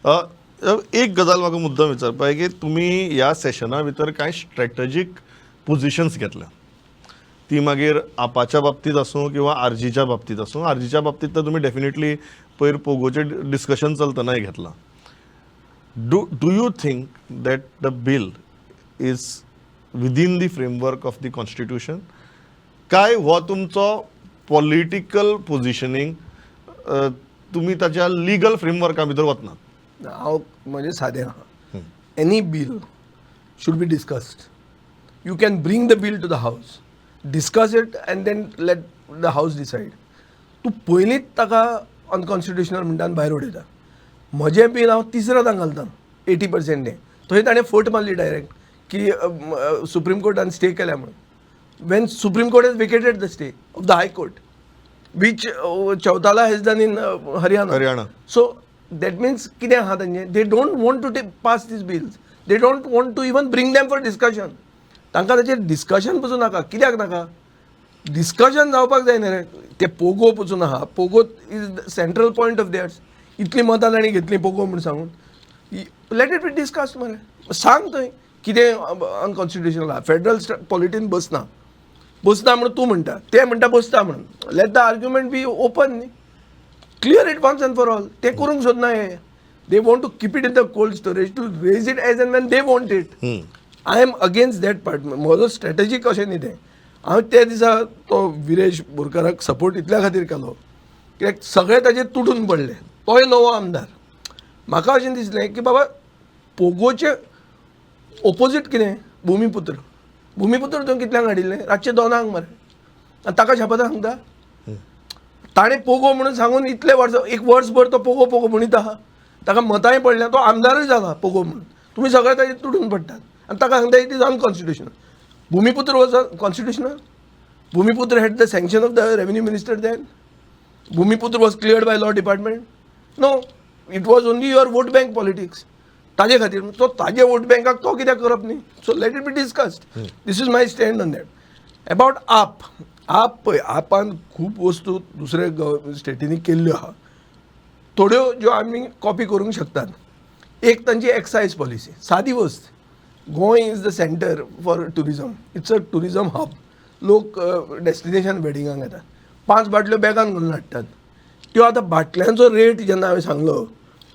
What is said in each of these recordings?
एक गजाल म्हाका मुद्दम विचारपाक की तुमी ह्या सेशना भितर कांय स्ट्रॅटेजीक पोजिशन्स घेतल्या ती मागीर आपाच्या बाबतींत आसूं किंवा आरजीच्या बाबतींत आसूं. आरजीच्या बाबतींत तर तुमी डेफिनेटली पयर पोगोचे डिस्कशन चलतनाय घेतलां. Do you think that the bill is within the framework of the constitution काय हो तुमचो पॉलिटिकल पोजिशनींग तुमी ताच्या लिगल फ्रेमवर्का भितर वचनात? हांव म्हणजे सादें आहा. Any bill should be discussed. You can bring the bill to the house, discuss it and then let the house decide. तूं पयलींच ताका अनकॉन्स्टिट्युशनल म्हणटा आनी भायर उडयता. म्हजें बील हांव तिसऱ्यांदा घालता 80% थंय ताणें फट मारली डायरेक्ट की सुप्रीम कोर्टान स्टे केल्या म्हणून. Wien supreme court hedge vacated the stay of the high court which Chautala has done in Haryana. So that means कितें आहा तांचें, they don't want to pass these bills. They don't want to even bring them for discussion. तांकां ताचेर discussion पसून नाका. कित्याक नाका? Discussion जावपाक जाय न्ही रे. ते पोगो पसून आहा. POGO is the central point of theirs. इतली मतां तांणी घेतली पोगो म्हणून सांगून. लेट इट बी डिस्कस्ड मरे. सांग थंय कितें अनकॉन्स्टिट्युशनल आहा. फेडरल पॉलिटीन बसना म्हणून तूं म्हणटा, ते म्हणटा बसता म्हणून. Let the argument be open न्ही. Clear it once and for all. ते करूंक सोदना हे. They want to keep it in the cold storage to raise it as and when they want it. I am against that part. म्हजो strategic अशें न्ही तें. हांव त्या दिसा तो विरेश बोरकाराक सपोर्ट इतल्या खातीर केलो कित्याक सगळे ताचेर तुटून पडले. तोय नवो आमदार. म्हाका अशें दिसलें की बाबा पोगोचे ओपोजीट कितें भुमिपुत्र थंय कितल्यांक हाडिल्लें? रातचे 2 मरे. आनी ताका शापता सांगता. ताणें पोगो म्हणून सांगून इतले वर्स, एक वर्सभर तो पोगो म्हणीत आहा. ताका मतांय पडल्या. तो आमदारूय जाला पोगो म्हणून. तुमी सगळे ताचेर तुटून पडटात आनी ताका सांगता it is unconstitutional. Bhumiputra was constitutional. Bhumiputra had the sanction of the revenue minister then. Bhumiputra was cleared by law department. No, it was only your vote bank politics. ताजे खातीर सो ताजे वोट बँकाक तो कित्याक करप न्ही. So let it be discussed. This is my stand on that. अबावट आप पळय, आपान खूब वस्तू दुसरे स्टेटींनी केल्ल्यो आहा. थोड्यो ज्यो आमी कॉपी करूंक शकतात. एक तांची एक्सायज पॉलिसी. सादी वस्त. Goa is the centre for tourism. It's a tourism hub. लोक डेस्टिनेशन वेडिंगाक येतात. 5 बाटल्यो बॅगान घालून हाडटात. त्यो आतां बाटल्यांचो रेट जेन्ना हांवें सांगलो,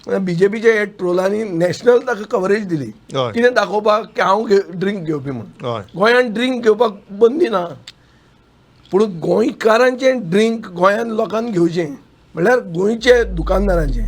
बीजेपीच्या हे ट्रोलांनी नॅशनल ताका कवरेज दिली कितें दाखोवपाक की हांव ड्रिंक घेवपी म्हणून. गोंयांत ड्रिंक घेवपाक बंदी ना, पूण गोंयकारांचें ड्रिंक गोंयांत लोकांनी घेवचें म्हणल्यार गोंयचे दुकानदारांचें.